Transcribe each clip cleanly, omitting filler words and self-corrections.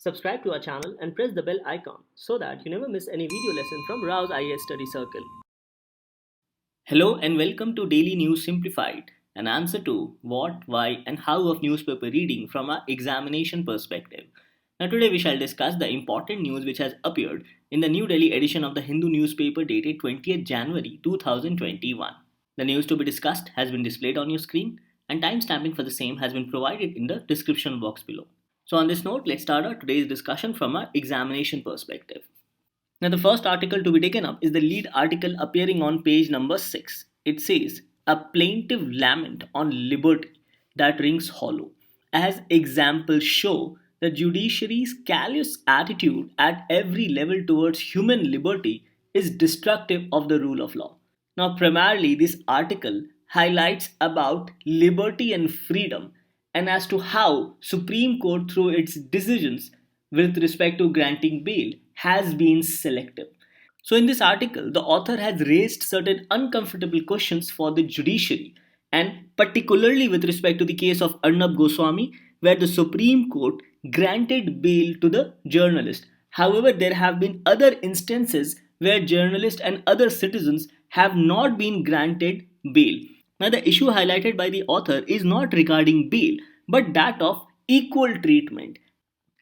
Subscribe to our channel and press the bell icon so that you never miss any video lesson from Rao's IAS Study Circle. Hello and welcome to Daily News Simplified, an answer to what, why, and how of newspaper reading from an examination perspective. Now, today we shall discuss the important news which has appeared in the New Delhi edition of the Hindu newspaper dated 20th January 2021. The news to be discussed has been displayed on your screen, and timestamping for the same has been provided in the description box below. So, on this note, let's start our today's discussion from an examination perspective. Now, the first article to be taken up is the lead article appearing on page number 6. It says, "A plaintive lament on liberty that rings hollow, as examples show the judiciary's callous attitude at every level towards human liberty is destructive of the rule of law." Now, primarily, this article highlights about liberty and freedom and as to how Supreme Court through its decisions with respect to granting bail has been selective. So, in this article, the author has raised certain uncomfortable questions for the judiciary, and particularly with respect to the case of Arnab Goswami, where the Supreme Court granted bail to the journalist. However, there have been other instances where journalists and other citizens have not been granted bail. Now, the issue highlighted by the author is not regarding bail, but that of equal treatment.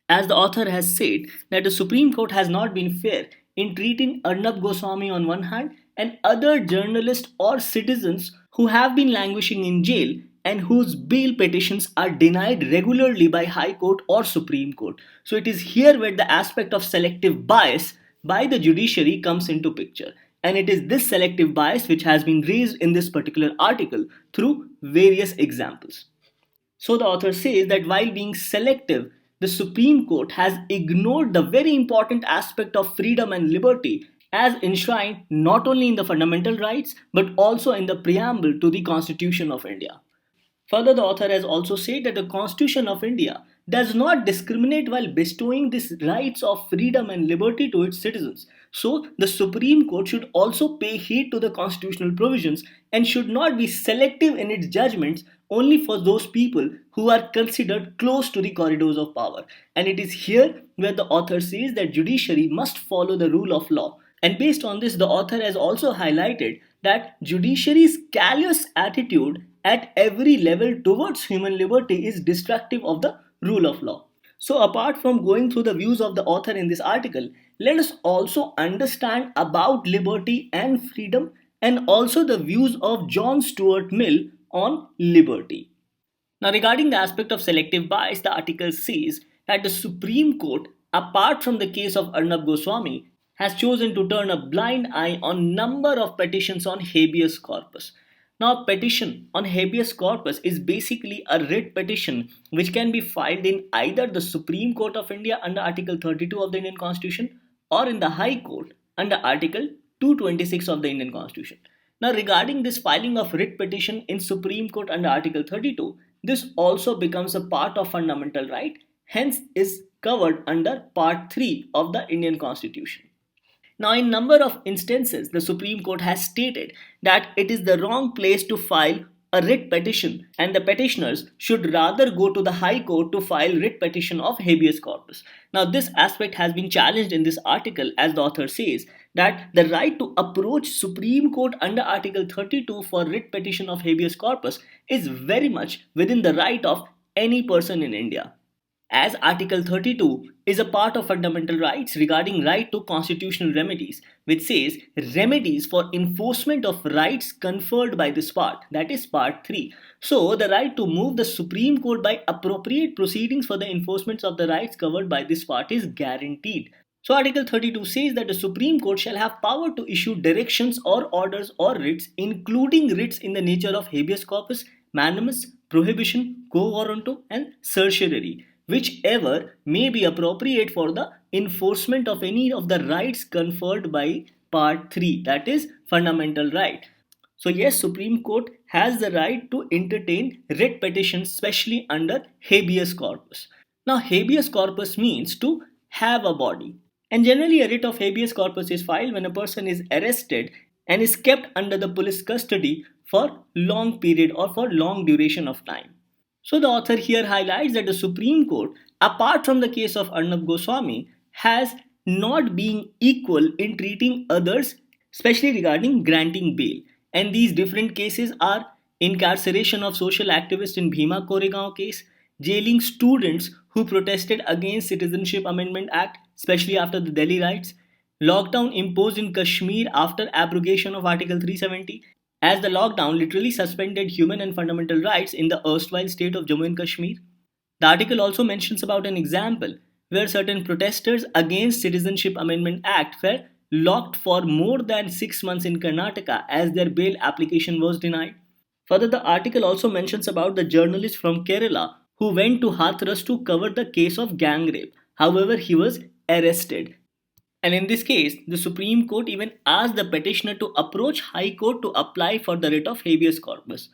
As the author has said, that the Supreme Court has not been fair in treating Arnab Goswami on one hand and other journalists or citizens who have been languishing in jail and whose bail petitions are denied regularly by High Court or Supreme Court. So it is here where the aspect of selective bias by the judiciary comes into picture. And it is this selective bias which has been raised in this particular article through various examples. So the author says that while being selective, the Supreme Court has ignored the very important aspect of freedom and liberty as enshrined not only in the fundamental rights but also in the preamble to the Constitution of India. Further, the author has also said that the Constitution of India does not discriminate while bestowing these rights of freedom and liberty to its citizens. So, the Supreme Court should also pay heed to the constitutional provisions and should not be selective in its judgments only for those people who are considered close to the corridors of power. And it is here where the author says that judiciary must follow the rule of law. And based on this, the author has also highlighted that judiciary's callous attitude at every level towards human liberty is destructive of the rule of law. So, apart from going through the views of the author in this article, let us also understand about liberty and freedom and also the views of John Stuart Mill on liberty. Now, regarding the aspect of selective bias, the article says that the Supreme Court, apart from the case of Arnab Goswami, has chosen to turn a blind eye on number of petitions on habeas corpus. Now, a petition on habeas corpus is basically a writ petition which can be filed in either the Supreme Court of India under Article 32 of the Indian Constitution or in the High Court under Article 226 of the Indian Constitution. Now, regarding this filing of writ petition in Supreme Court under Article 32, this also becomes a part of fundamental right, hence is covered under Part 3 of the Indian Constitution. Now, in number of instances, the Supreme Court has stated that it is the wrong place to file a writ petition and the petitioners should rather go to the High Court to file writ petition of habeas corpus. Now, this aspect has been challenged in this article as the author says that the right to approach Supreme Court under Article 32 for writ petition of habeas corpus is very much within the right of any person in India, as Article 32 is a part of fundamental rights regarding right to constitutional remedies, which says remedies for enforcement of rights conferred by this part, that is Part 3. So, the right to move the Supreme Court by appropriate proceedings for the enforcement of the rights covered by this part is guaranteed. So, Article 32 says that the Supreme Court shall have power to issue directions or orders or writs, including writs in the nature of habeas corpus, mandamus, prohibition, quo warranto, and certiorari, whichever may be appropriate for the enforcement of any of the rights conferred by Part 3, that is fundamental right. So yes, Supreme Court has the right to entertain writ petitions, especially under habeas corpus. Now, habeas corpus means to have a body. And generally, a writ of habeas corpus is filed when a person is arrested and is kept under the police custody for long period or for long duration of time. So the author here highlights that the Supreme Court, apart from the case of Arnab Goswami, has not been equal in treating others, especially regarding granting bail. And these different cases are incarceration of social activists in Bhima Koregaon case, jailing students who protested against Citizenship Amendment Act, especially after the Delhi riots, lockdown imposed in Kashmir after abrogation of Article 370, as the lockdown literally suspended human and fundamental rights in the erstwhile state of Jammu and Kashmir. The article also mentions about an example where certain protesters against Citizenship Amendment Act were locked for more than 6 months in Karnataka as their bail application was denied. Further, the article also mentions about the journalist from Kerala who went to Hathras to cover the case of gang rape. However, he was arrested, and in this case, the Supreme Court even asked the petitioner to approach High Court to apply for the writ of habeas corpus.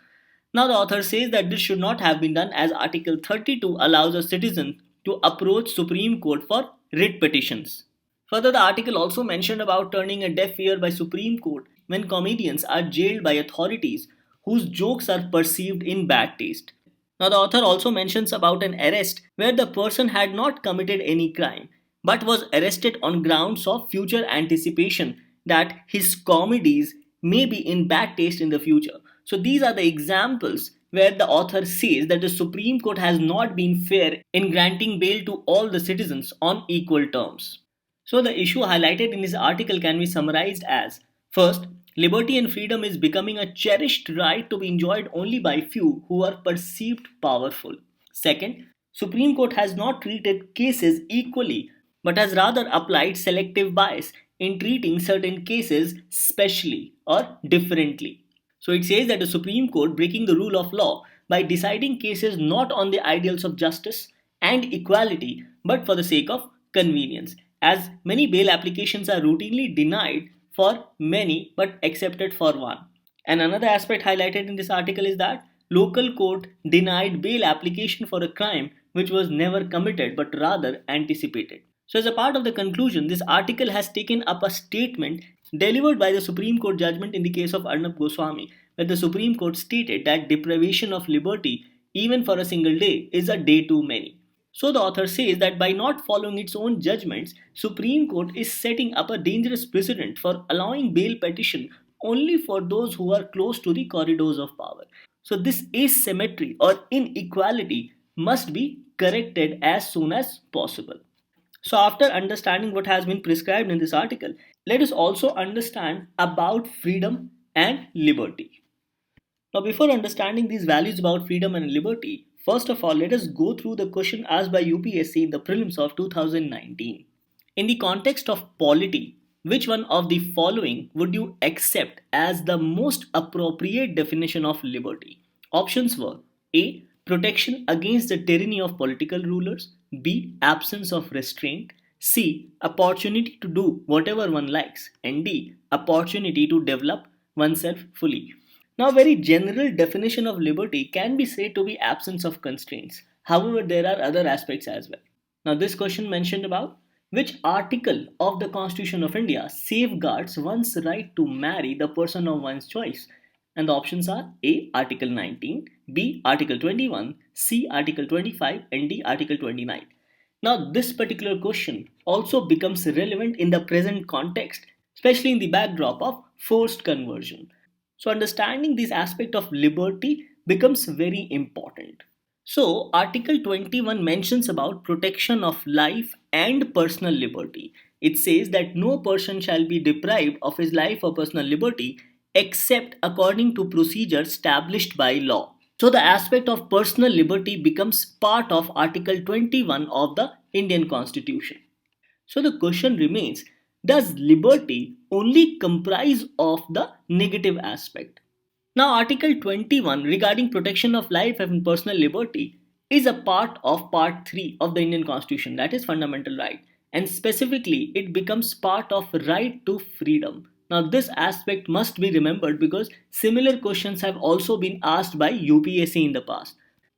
Now, the author says that this should not have been done as Article 32 allows a citizen to approach Supreme Court for writ petitions. Further, the article also mentioned about turning a deaf ear by Supreme Court when comedians are jailed by authorities whose jokes are perceived in bad taste. Now, the author also mentions about an arrest where the person had not committed any crime but was arrested on grounds of future anticipation that his comedies may be in bad taste in the future. So, these are the examples where the author says that the Supreme Court has not been fair in granting bail to all the citizens on equal terms. So, the issue highlighted in this article can be summarized as: first, liberty and freedom is becoming a cherished right to be enjoyed only by few who are perceived powerful. Second, Supreme Court has not treated cases equally but has rather applied selective bias in treating certain cases specially or differently. So it says that the Supreme Court breaking the rule of law by deciding cases not on the ideals of justice and equality but for the sake of convenience, as many bail applications are routinely denied for many but accepted for one. And another aspect highlighted in this article is that local court denied bail application for a crime which was never committed but rather anticipated. So, as a part of the conclusion, this article has taken up a statement delivered by the Supreme Court judgment in the case of Arnab Goswami, where the Supreme Court stated that deprivation of liberty, even for a single day, is a day too many. So the author says that by not following its own judgments, Supreme Court is setting up a dangerous precedent for allowing bail petition only for those who are close to the corridors of power. So this asymmetry or inequality must be corrected as soon as possible. So, after understanding what has been prescribed in this article, let us also understand about freedom and liberty. Now, before understanding these values about freedom and liberty, first of all, let us go through the question asked by UPSC in the prelims of 2019. In the context of polity, which one of the following would you accept as the most appropriate definition of liberty? Options were: A. Protection against the tyranny of political rulers. B. Absence of restraint. C. Opportunity to do whatever one likes. And D. Opportunity to develop oneself fully. Now, a very general definition of liberty can be said to be absence of constraints. However, there are other aspects as well. Now, this question mentioned about: which article of the Constitution of India safeguards one's right to marry the person of one's choice? And the options are: A. Article 19, B. Article 21, C. Article 25, and D. Article 29. Now, this particular question also becomes relevant in the present context, especially in the backdrop of forced conversion. So, understanding this aspect of liberty becomes very important. So, Article 21 mentions about protection of life and personal liberty. It says that no person shall be deprived of his life or personal liberty except according to procedures established by law. So, the aspect of personal liberty becomes part of Article 21 of the Indian Constitution. So, the question remains: does liberty only comprise of the negative aspect? Now, Article 21 regarding protection of life and personal liberty is a part of Part 3 of the Indian Constitution, that is fundamental right, and specifically it becomes part of right to freedom. Now, this aspect must be remembered because similar questions have also been asked by UPSC in the past.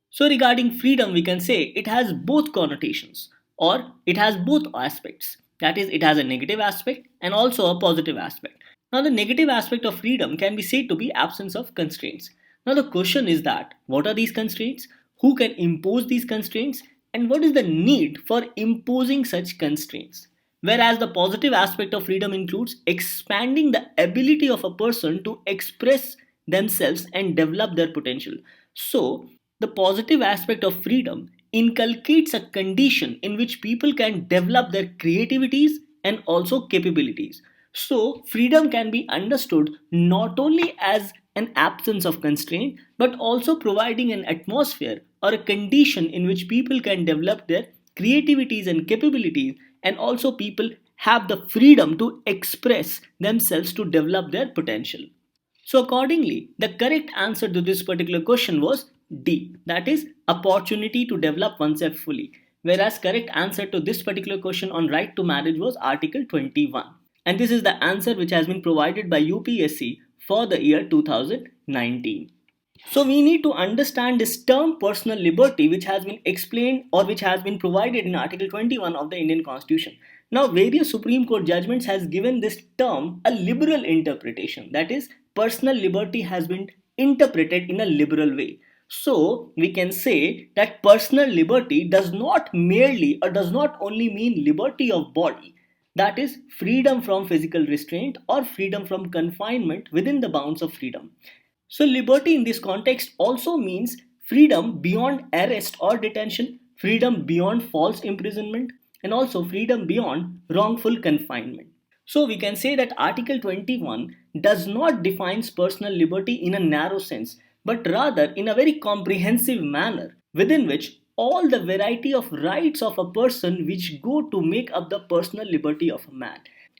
So, regarding freedom, we can say it has both connotations or it has both aspects. That is, it has a negative aspect and also a positive aspect. Now, the negative aspect of freedom can be said to be absence of constraints. Now, the question is that what are these constraints? who can impose these constraints, and what is the need for imposing such constraints. Whereas the positive aspect of freedom includes expanding the ability of a person to express themselves and develop their potential. So, the positive aspect of freedom inculcates a condition in which people can develop their creativities and also capabilities. So, freedom can be understood not only as an absence of constraint but also providing an atmosphere or a condition in which people can develop their creativities and capabilities, and also people have the freedom to express themselves to develop their potential. So, accordingly, the correct answer to this particular question was D, that is, opportunity to develop oneself fully. Whereas, correct answer to this particular question on right to marriage was Article 21. And this is the answer which has been provided by UPSC for the year 2019. So we need to understand this term personal liberty which has been explained or which has been provided in Article 21 of the Indian Constitution. Now various Supreme Court judgments has given this term a liberal interpretation. That is, personal liberty has been interpreted in a liberal way. So we can say that personal liberty does not merely or does not only mean liberty of body, that is freedom from physical restraint or freedom from confinement within the bounds of freedom. So, liberty in this context also means freedom beyond arrest or detention, freedom beyond false imprisonment, and also freedom beyond wrongful confinement. So, we can say that Article 21 does not define personal liberty in a narrow sense, but rather in a very comprehensive manner, within which all the variety of rights of a person which go to make up the personal liberty of a man.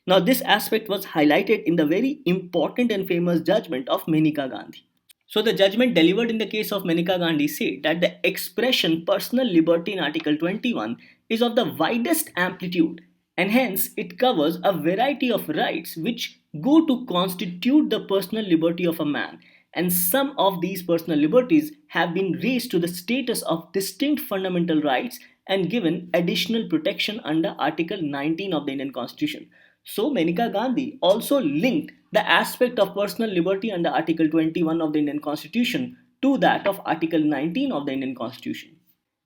Now, this aspect was highlighted in the very important and famous judgment of Maneka Gandhi. So, the judgment delivered in the case of Maneka Gandhi said that the expression personal liberty in Article 21 is of the widest amplitude, and hence it covers a variety of rights which go to constitute the personal liberty of a man. And some of these personal liberties have been raised to the status of distinct fundamental rights and given additional protection under Article 19 of the Indian Constitution. So, Maneka Gandhi also linked the aspect of personal liberty under Article 21 of the Indian Constitution to that of Article 19 of the Indian Constitution.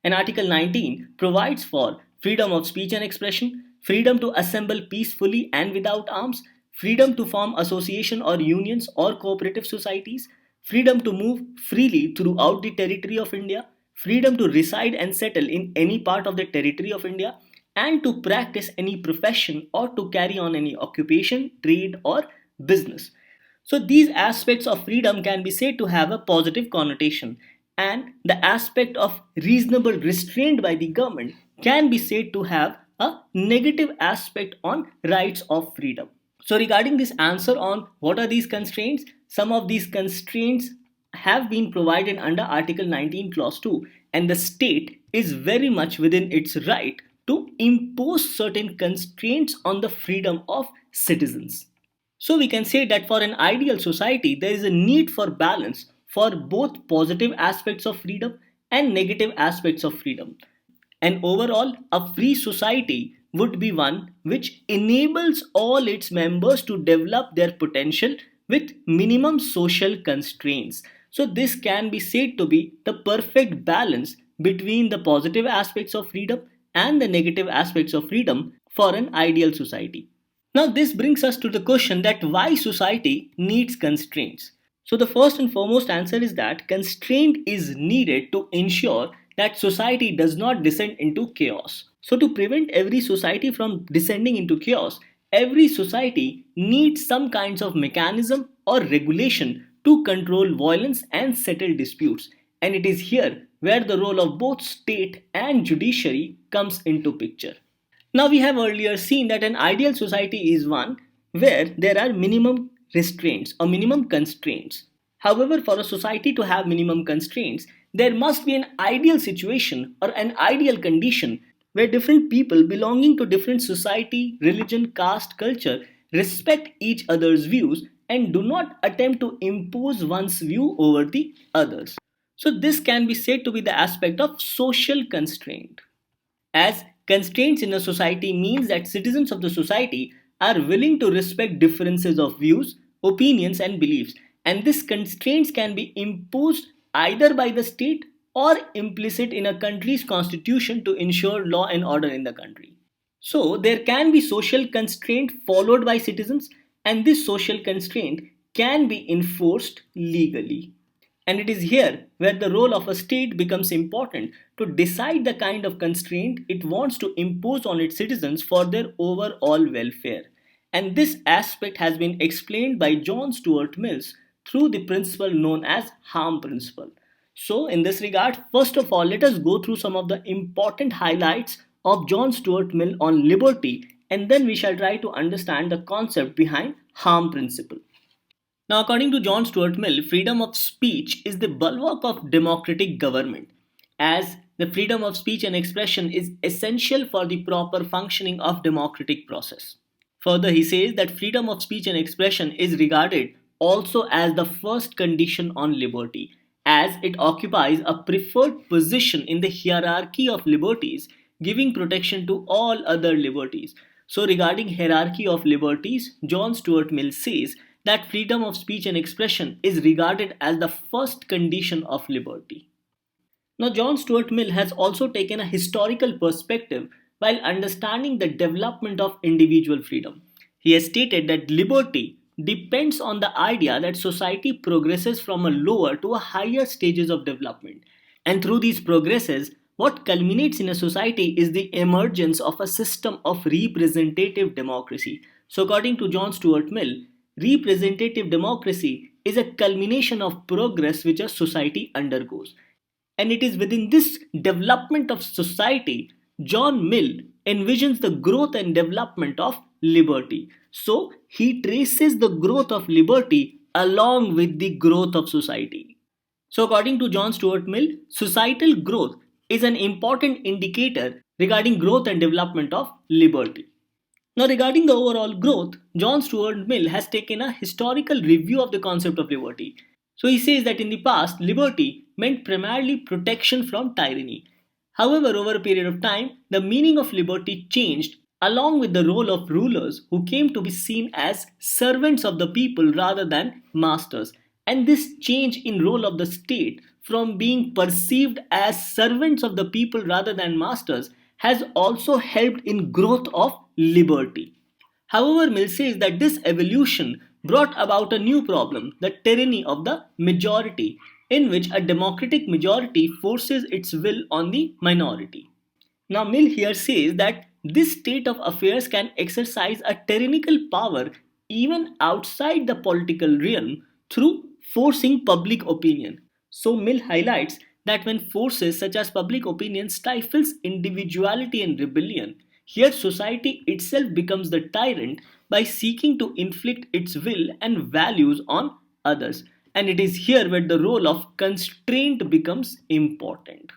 And Article 19 provides for freedom of speech and expression, freedom to assemble peacefully and without arms, freedom to form association or unions or cooperative societies, freedom to move freely throughout the territory of India, freedom to reside and settle in any part of the territory of India, and to practice any profession or to carry on any occupation, trade, or business. So, these aspects of freedom can be said to have a positive connotation, and the aspect of reasonable restraint by the government can be said to have a negative aspect on rights of freedom. So, regarding this answer on what are these constraints, some of these constraints have been provided under Article 19, Clause 2, and the state is very much within its right to impose certain constraints on the freedom of citizens. So, we can say that for an ideal society, there is a need for balance for both positive aspects of freedom and negative aspects of freedom. And overall, a free society would be one which enables all its members to develop their potential with minimum social constraints. So, this can be said to be the perfect balance between the positive aspects of freedom and the negative aspects of freedom for an ideal society. Now, this brings us to the question that why society needs constraints. So, the first and foremost answer is that constraint is needed to ensure that society does not descend into chaos. So, to prevent every society from descending into chaos, every society needs some kinds of mechanism or regulation to control violence and settle disputes. And it is here where the role of both state and judiciary comes into picture. Now, we have earlier seen that an ideal society is one where there are minimum restraints or minimum constraints. However, for a society to have minimum constraints, there must be an ideal situation or an ideal condition where different people belonging to different society, religion, caste, culture respect each other's views and do not attempt to impose one's view over the others. So, this can be said to be the aspect of social constraint, as constraints in a society means that citizens of the society are willing to respect differences of views, opinions, and beliefs, and these constraints can be imposed either by the state or implicit in a country's constitution to ensure law and order in the country. So, there can be social constraint followed by citizens, and this social constraint can be enforced legally. And it is here where the role of a state becomes important to decide the kind of constraint it wants to impose on its citizens for their overall welfare. And this aspect has been explained by John Stuart Mills through the principle known as harm principle. So, in this regard, first of all, let us go through some of the important highlights of John Stuart Mill on liberty, and then we shall try to understand the concept behind harm principle. Now, according to John Stuart Mill, freedom of speech is the bulwark of democratic government, as the freedom of speech and expression is essential for the proper functioning of democratic process. Further, he says that freedom of speech and expression is regarded also as the first condition on liberty, as it occupies a preferred position in the hierarchy of liberties, giving protection to all other liberties. So, regarding hierarchy of liberties, John Stuart Mill says that freedom of speech and expression is regarded as the first condition of liberty. Now, John Stuart Mill has also taken a historical perspective while understanding the development of individual freedom. He has stated that liberty depends on the idea that society progresses from a lower to a higher stages of development. And through these progresses, what culminates in a society is the emergence of a system of representative democracy. So, according to John Stuart Mill, representative democracy is a culmination of progress which a society undergoes. And it is within this development of society, John Mill envisions the growth and development of liberty. So, he traces the growth of liberty along with the growth of society. So, according to John Stuart Mill, societal growth is an important indicator regarding growth and development of liberty. Now, regarding the overall growth, John Stuart Mill has taken a historical review of the concept of liberty. So, he says that in the past, liberty meant primarily protection from tyranny. However, over a period of time, the meaning of liberty changed along with the role of rulers who came to be seen as servants of the people rather than masters. And this change in role of the state from being perceived as servants of the people rather than masters has also helped in growth of liberty. However, Mill says that this evolution brought about a new problem, the tyranny of the majority, in which a democratic majority forces its will on the minority. Now, Mill here says that this state of affairs can exercise a tyrannical power even outside the political realm through forcing public opinion. So, Mill highlights that when forces such as public opinion stifles individuality and rebellion, here society itself becomes the tyrant by seeking to inflict its will and values on others. And it is here where the role of constraint becomes important.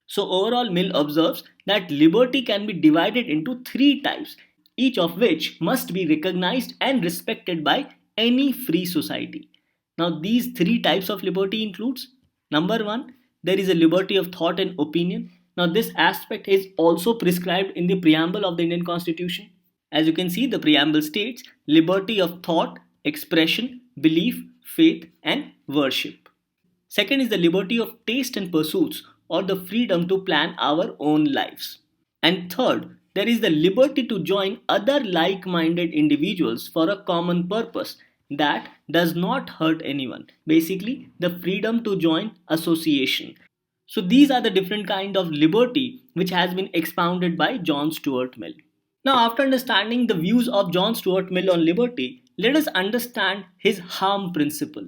So, overall, Mill observes that liberty can be divided into three types, each of which must be recognized and respected by any free society. Now, these three types of liberty includes number one, there is a liberty of thought and opinion. Now, this aspect is also prescribed in the preamble of the Indian Constitution. As you can see, the preamble states liberty of thought, expression, belief, faith, and worship. Second is the liberty of taste and pursuits, or the freedom to plan our own lives. And third, there is the liberty to join other like minded individuals for a common purpose that does not hurt anyone. Basically, the freedom to join association. So, these are the different kind of liberty which has been expounded by John Stuart Mill. Now, after understanding the views of John Stuart Mill on liberty, let us understand his harm principle.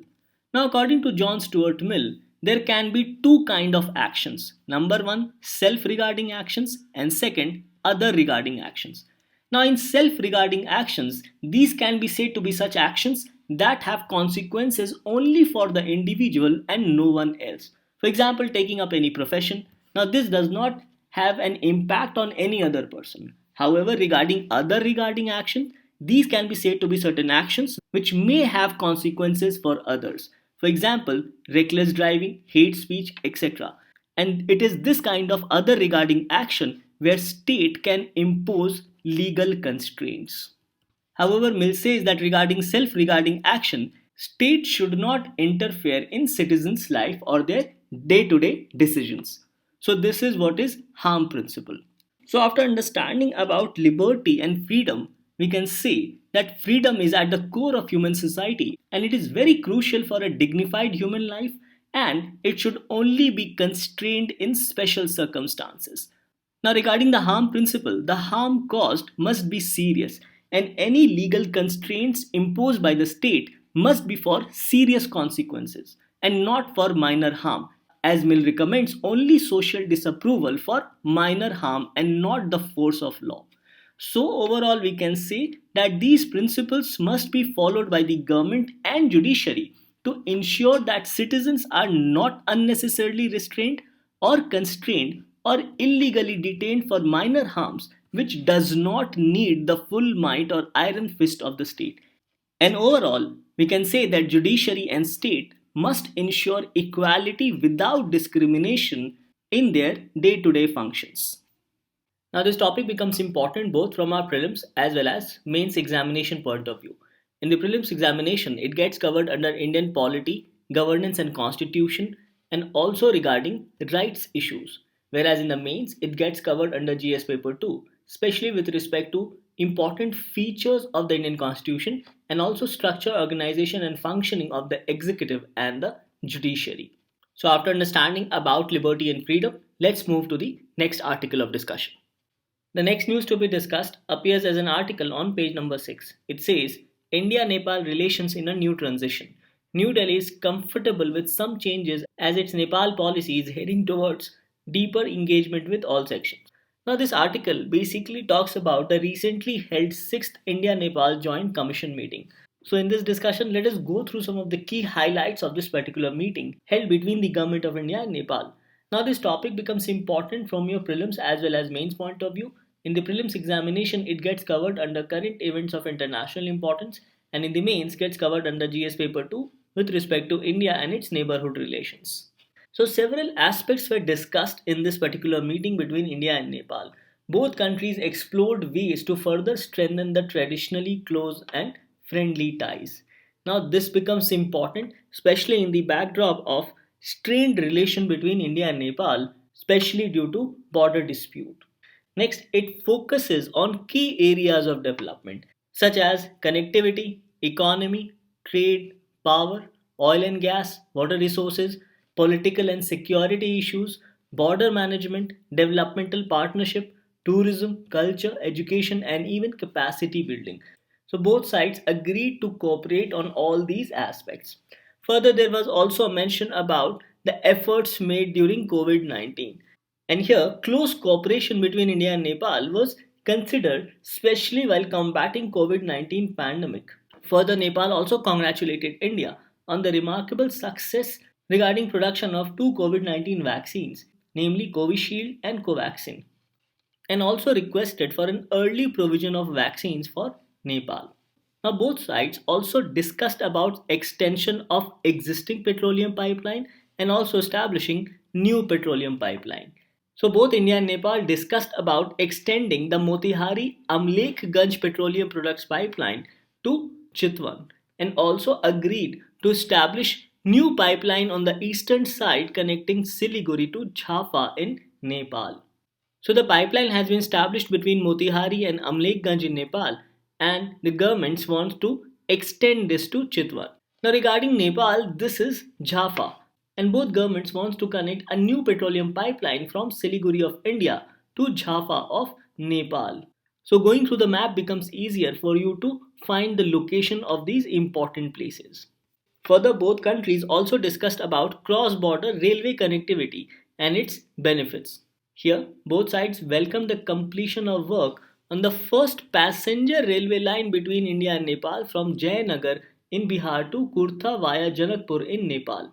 Now, according to John Stuart Mill, there can be two kind of actions. Number one, self-regarding actions, and second, other regarding actions. Now, in self-regarding actions, these can be said to be such actions that have consequences only for the individual and no one else. For example, taking up any profession. Now, this does not have an impact on any other person. However, regarding other regarding action, these can be said to be certain actions which may have consequences for others. For example, reckless driving, hate speech, etc. And it is this kind of other regarding action where state can impose legal constraints. However, Mill says that regarding self-regarding action, State should not interfere in citizens' life or their day-to-day decisions. So this is what is harm principle. So after understanding about liberty and freedom, we can see that freedom is at the core of human society and it is very crucial for a dignified human life, and it should only be constrained in special circumstances. Now, regarding the harm principle, the harm caused must be serious, and any legal constraints imposed by the state must be for serious consequences and not for minor harm, as Mill recommends only social disapproval for minor harm and not the force of law. So, overall, we can say that these principles must be followed by the government and judiciary to ensure that citizens are not unnecessarily restrained or constrained or illegally detained for minor harms which does not need the full might or iron fist of the state. And overall, we can say that judiciary and state must ensure equality without discrimination in their day-to-day functions. Now, this topic becomes important both from our prelims as well as mains examination point of view. In the prelims examination, it gets covered under Indian polity, governance, and constitution, and also regarding rights issues. Whereas in the mains, it gets covered under GS paper 2, especially with respect to important features of the Indian constitution and also structure, organization, and functioning of the executive and the judiciary. So, after understanding about liberty and freedom, let's move to the next article of discussion. The next news to be discussed appears as an article on page number 6. It says India Nepal relations in a new transition. New Delhi is comfortable with some changes as its Nepal policy is heading towards deeper engagement with all sections. Now, this article basically talks about the recently held 6th India Nepal Joint Commission Meeting. So, in this discussion, let us go through some of the key highlights of this particular meeting held between the Government of India and Nepal. Now, this topic becomes important from your prelims as well as mains point of view. In the prelims examination, it gets covered under current events of international importance, and in the mains, gets covered under GS paper 2 with respect to India and its neighborhood relations. So, several aspects were discussed in this particular meeting between India and Nepal. Both countries explored ways to further strengthen the traditionally close and friendly ties. Now, this becomes important, especially in the backdrop of strained relation between India and Nepal, especially due to border dispute. Next, it focuses on key areas of development such as connectivity, economy, trade, power, oil and gas, water resources, political and security issues, border management, developmental partnership, tourism, culture, education, and even capacity building. So, both sides agreed to cooperate on all these aspects. Further, there was also a mention about the efforts made during COVID 19. And here, close cooperation between India and Nepal was considered, especially while combating COVID-19 pandemic. Further, Nepal also congratulated India on the remarkable success regarding production of two COVID-19 vaccines, namely Covishield and Covaxin, and also requested for an early provision of vaccines for Nepal. Now, both sides also discussed about extension of existing petroleum pipeline and also establishing new petroleum pipeline. So both India and Nepal discussed about extending the Motihari Amlekganj petroleum products pipeline to Chitwan and also agreed to establish new pipeline on the eastern side connecting Siliguri to Jhaffa in Nepal. So the pipeline has been established between Motihari and Amlekganj in Nepal, and the governments want to extend this to Chitwan. Now regarding Nepal, this is Jhaffa, and both governments want to connect a new petroleum pipeline from Siliguri of India to Jhaffa of Nepal. So going through the map becomes easier for you to find the location of these important places. Further, both countries also discussed about cross-border railway connectivity and its benefits. Here, both sides welcomed the completion of work on the first passenger railway line between India and Nepal from Jayanagar in Bihar to Kurtha via Janakpur in Nepal.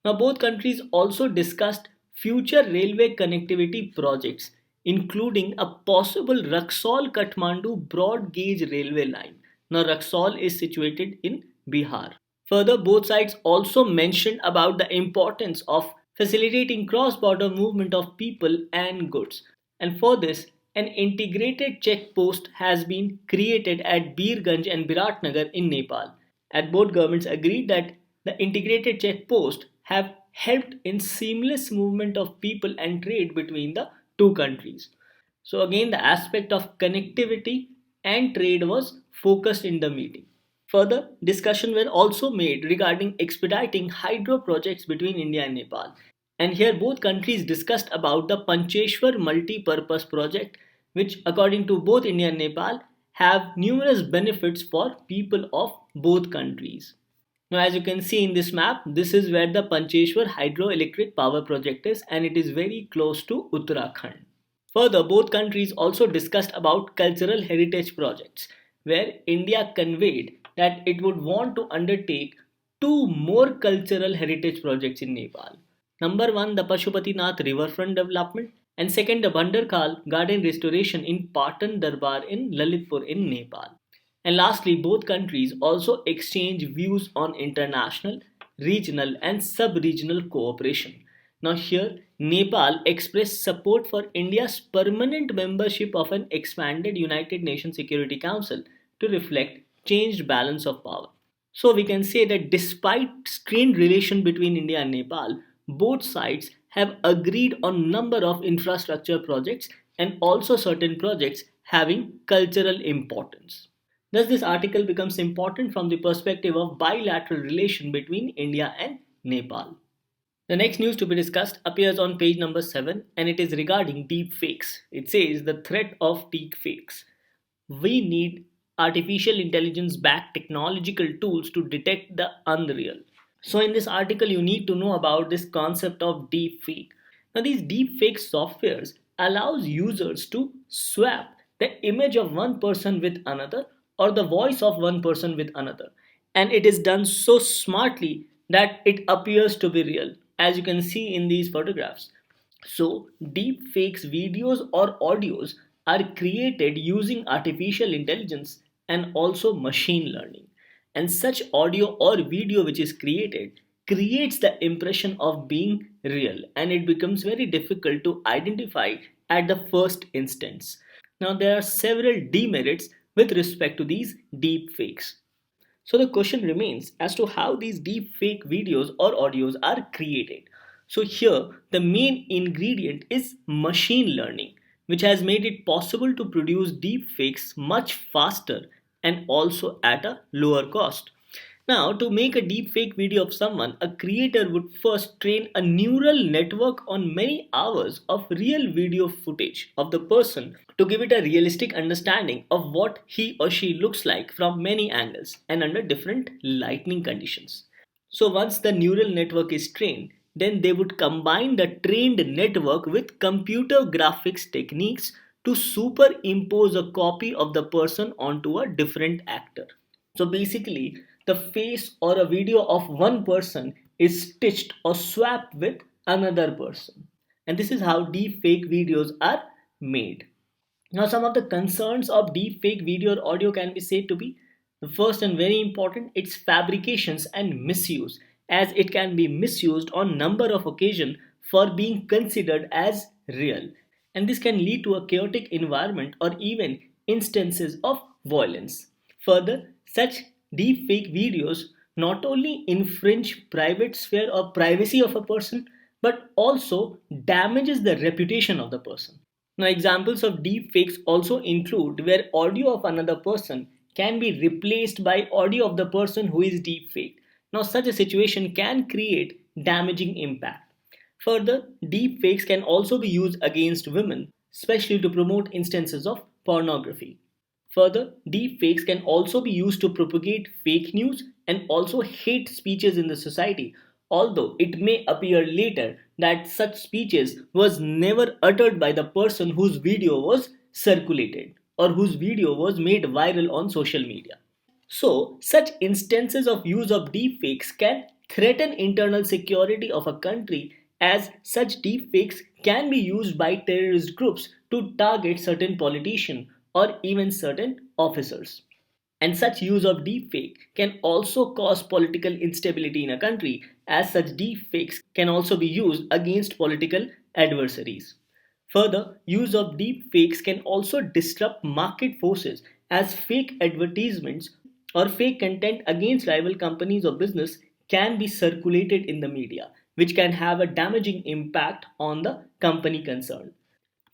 Now, both countries also discussed future railway connectivity projects, including a possible Raxaul Kathmandu broad gauge railway line. Now, Raxaul is situated in Bihar. Further, both sides also mentioned about the importance of facilitating cross-border movement of people and goods. And for this, an integrated check post has been created at Birganj and Biratnagar in Nepal. And both governments agreed that the integrated check posts have helped in seamless movement of people and trade between the two countries. So again, the aspect of connectivity and trade was focused in the meeting. Further, discussion were also made regarding expediting hydro projects between India and Nepal. And here both countries discussed about the Pancheshwar multi-purpose project, which according to both India and Nepal have numerous benefits for people of both countries. Now as you can see in this map, this is where the Pancheshwar hydroelectric power project is, and it is very close to Uttarakhand. Further, both countries also discussed about cultural heritage projects, where India conveyed that it would want to undertake two more cultural heritage projects in Nepal. Number one, the Pashupatinath riverfront development, and second, the Bandarkhal garden restoration in Patan Darbar in Lalitpur in Nepal. And lastly, both countries also exchange views on international, regional, and sub regional cooperation. Now, here, Nepal expressed support for India's permanent membership of an expanded United Nations Security Council to reflect changed balance of power. So, we can say that despite strained relation between India and Nepal, both sides have agreed on number of infrastructure projects and also certain projects having cultural importance. Thus, this article becomes important from the perspective of bilateral relation between India and Nepal. The next news to be discussed appears on page number 7 and it is regarding deepfakes. It says the threat of deepfakes. We need artificial intelligence backed technological tools to detect the unreal. So, in this article, you need to know about this concept of deepfake. Now, these deepfake softwares allows users to swap the image of one person with another or the voice of one person with another, and it is done so smartly that it appears to be real, as you can see in these photographs. So, deepfakes videos or audios are created using artificial intelligence and also machine learning. And such audio or video which is created creates the impression of being real, and it becomes very difficult to identify at the first instance. Now, there are several demerits with respect to these deepfakes. So the question remains as to how these deep fake videos or audios are created. So here the main ingredient is machine learning, which has made it possible to produce deep fakes much faster and also at a lower cost. Now, to make a deepfake video of someone, a creator would first train a neural network on many hours of real video footage of the person to give it a realistic understanding of what he or she looks like from many angles and under different lighting conditions. So, once the neural network is trained, then they would combine the trained network with computer graphics techniques to superimpose a copy of the person onto a different actor. So basically, the face or a video of one person is stitched or swapped with another person. And this is how deepfake videos are made. Now, some of the concerns of deepfake video or audio can be said to be the first and very important, its fabrications and misuse, as it can be misused on number of occasions for being considered as real. And this can lead to a chaotic environment or even instances of violence. Further, such deepfake videos not only infringe private sphere or privacy of a person, but also damages the reputation of the person. Now, examples of deepfakes also include where audio of another person can be replaced by audio of the person who is deepfaked. Now, such a situation can create damaging impact. Further, deepfakes can also be used against women, especially to promote instances of pornography. Further, deepfakes can also be used to propagate fake news and also hate speeches in the society, although it may appear later that such speeches was never uttered by the person whose video was circulated or whose video was made viral on social media. So, such instances of use of deepfakes can threaten internal security of a country, as such deepfakes can be used by terrorist groups to target certain politicians or even certain officers. And such use of deepfake can also cause political instability in a country, as such deepfakes can also be used against political adversaries. Further, use of deepfakes can also disrupt market forces, as fake advertisements or fake content against rival companies or business can be circulated in the media, which can have a damaging impact on the company concerned.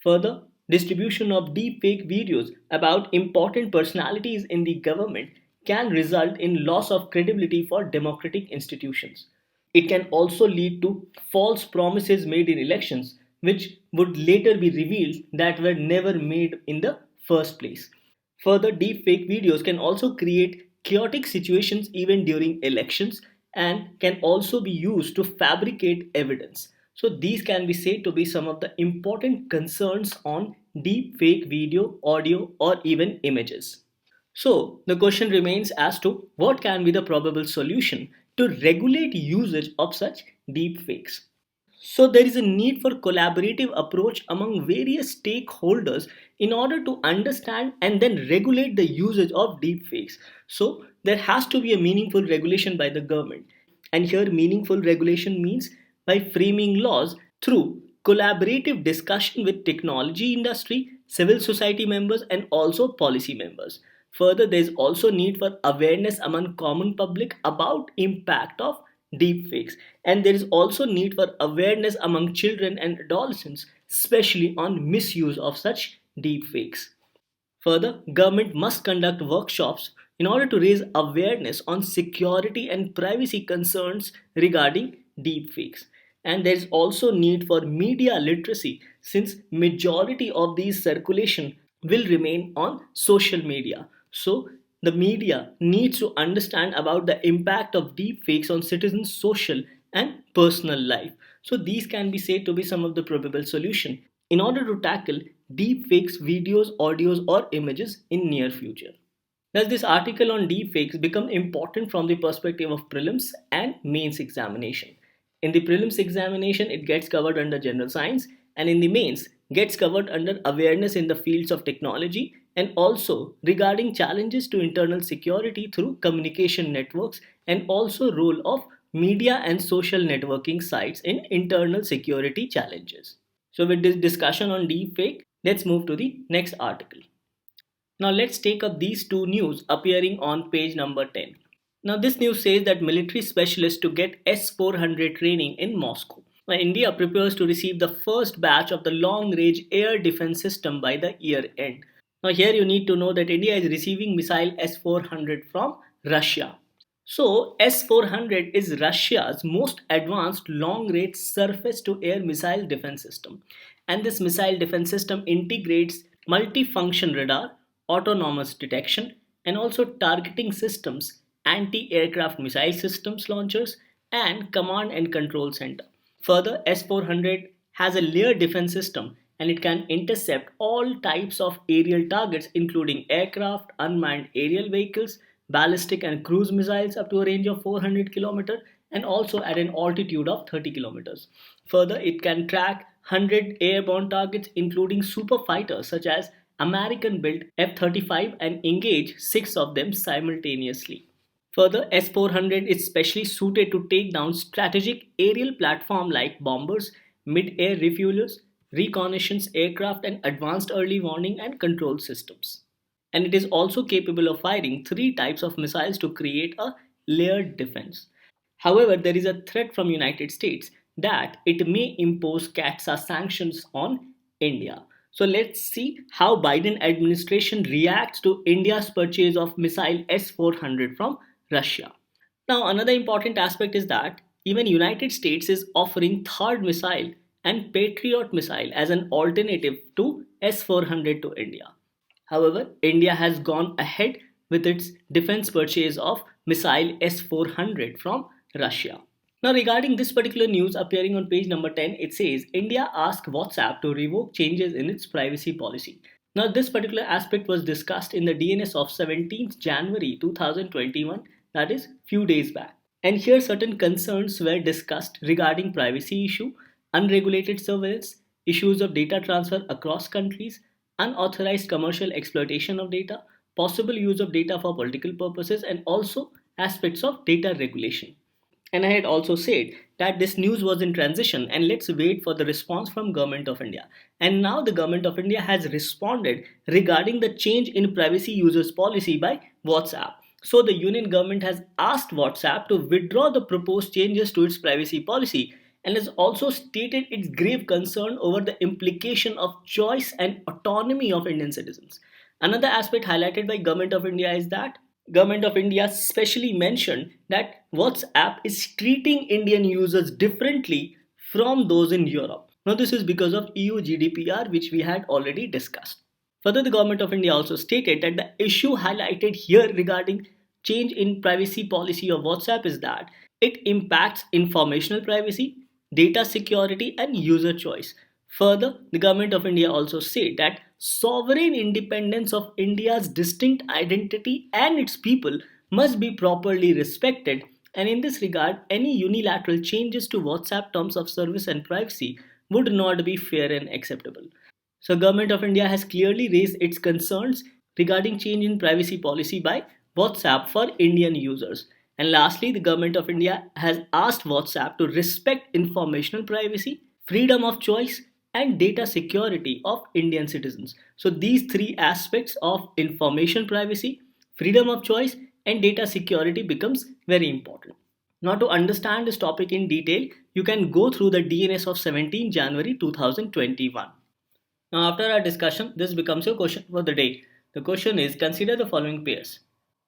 Further, distribution of deepfake videos about important personalities in the government can result in loss of credibility for democratic institutions. It can also lead to false promises made in elections, which would later be revealed that were never made in the first place. Further, deepfake videos can also create chaotic situations even during elections and can also be used to fabricate evidence. So, these can be said to be some of the important concerns on deepfake video, audio, or even images. So, the question remains as to what can be the probable solution to regulate usage of such deepfakes. So there is a need for collaborative approach among various stakeholders in order to understand and then regulate the usage of deepfakes. So there has to be a meaningful regulation by the government. And here meaningful regulation means by framing laws through collaborative discussion with technology industry, civil society members and also policy members. Further, there is also need for awareness among common public about impact of deepfakes, and there is also need for awareness among children and adolescents, especially on misuse of such deepfakes. Further, government must conduct workshops in order to raise awareness on security and privacy concerns regarding deepfakes. And there is also need for media literacy since majority of these circulation will remain on social media. So the media needs to understand about the impact of deepfakes on citizens' social and personal life. So these can be said to be some of the probable solution in order to tackle deepfakes videos, audios or images in near future. Thus, this article on deepfakes become important from the perspective of prelims and mains examination. In the prelims examination, it gets covered under general science, and in the mains, gets covered under awareness in the fields of technology and also regarding challenges to internal security through communication networks and also role of media and social networking sites in internal security challenges. So, with this discussion on deepfake, let's move to the next article. Now let's take up these two news appearing on page number 10. Now this news says that military specialists to get S-400 training in Moscow. Now India prepares to receive the first batch of the long-range air defense system by the year end. Now here you need to know that India is receiving missile S-400 from Russia. So S-400 is Russia's most advanced long-range surface-to-air missile defense system. And this missile defense system integrates multi-function radar, autonomous detection, and also targeting systems, anti-aircraft missile systems launchers, and command and control center. Further, S-400 has a layered defense system and it can intercept all types of aerial targets including aircraft, unmanned aerial vehicles, ballistic and cruise missiles up to a range of 400 km and also at an altitude of 30 kilometers. Further, it can track 100 airborne targets including super fighters such as American built F-35 and engage 6 of them simultaneously. Further, S-400 is specially suited to take down strategic aerial platforms like bombers, mid-air refuelers, reconnaissance aircraft and advanced early warning and control systems. And it is also capable of firing 3 types of missiles to create a layered defense. However, there is a threat from United States that it may impose CATSA sanctions on India. So let's see how Biden administration reacts to India's purchase of missile S-400 from Russia. Now another important aspect is that even United States is offering THAAD missile and Patriot missile as an alternative to S-400 to India. However, India has gone ahead with its defense purchase of missile S-400 from Russia. Now, regarding this particular news appearing on page number 10, it says India asked WhatsApp to revoke changes in its privacy policy. Now, this particular aspect was discussed in the DNS of 17th January 2021, that is, few days back. And here certain concerns were discussed regarding privacy issue, unregulated surveillance, issues of data transfer across countries, unauthorized commercial exploitation of data, possible use of data for political purposes, and also aspects of data regulation. And I had also said that this news was in transition and let's wait for the response from Government of India. And now the Government of India has responded regarding the change in privacy users policy by WhatsApp. So the union government has asked WhatsApp to withdraw the proposed changes to its privacy policy and has also stated its grave concern over the implication of choice and autonomy of Indian citizens. Another aspect highlighted by Government of India is that Government of India specially mentioned that WhatsApp is treating Indian users differently from those in Europe. Now this is because of EU GDPR, which we had already discussed. Further, the Government of India also stated that the issue highlighted here regarding change in privacy policy of WhatsApp is that it impacts informational privacy, data security, and user choice. Further, the Government of India also said that sovereign independence of India's distinct identity and its people must be properly respected, and in this regard, any unilateral changes to WhatsApp terms of service and privacy would not be fair and acceptable. So, Government of India has clearly raised its concerns regarding change in privacy policy by WhatsApp for Indian users. And lastly, the Government of India has asked WhatsApp to respect informational privacy, freedom of choice, and data security of Indian citizens. So, these three aspects of information privacy, freedom of choice, and data security becomes very important. Now, to understand this topic in detail, you can go through the DNS of 17 January 2021. Now, after our discussion, this becomes your question for the day. The question is, consider the following pairs.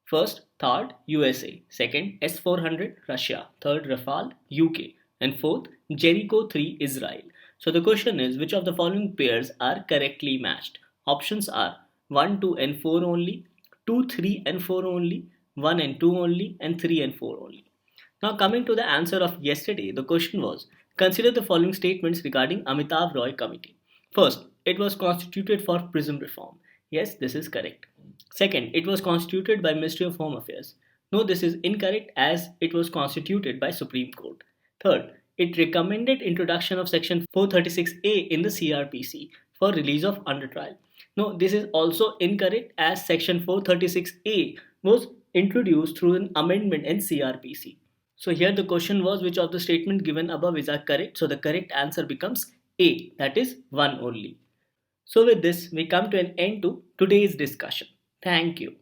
First, THAAD, USA. Second, S-400, Russia. Third, Rafale, UK. And fourth, Jericho 3, Israel. So the question is, which of the following pairs are correctly matched? Options are 1, 2 and 4 only, 2, 3 and 4 only, 1 and 2 only, and 3 and 4 only. Now coming to the answer of yesterday, the question was, consider the following statements regarding Amitav Roy Committee. First, it was constituted for prison reform. Yes, this is correct. Second, it was constituted by Ministry of Home Affairs. No, this is incorrect as it was constituted by Supreme Court. Third, it recommended introduction of section 436A in the CRPC for release of under trial. No, this is also incorrect as section 436A was introduced through an amendment in CRPC. So here the question was, which of the statement given above is correct? So the correct answer becomes A, that is 1 only. So with this, we come to an end to today's discussion. Thank you.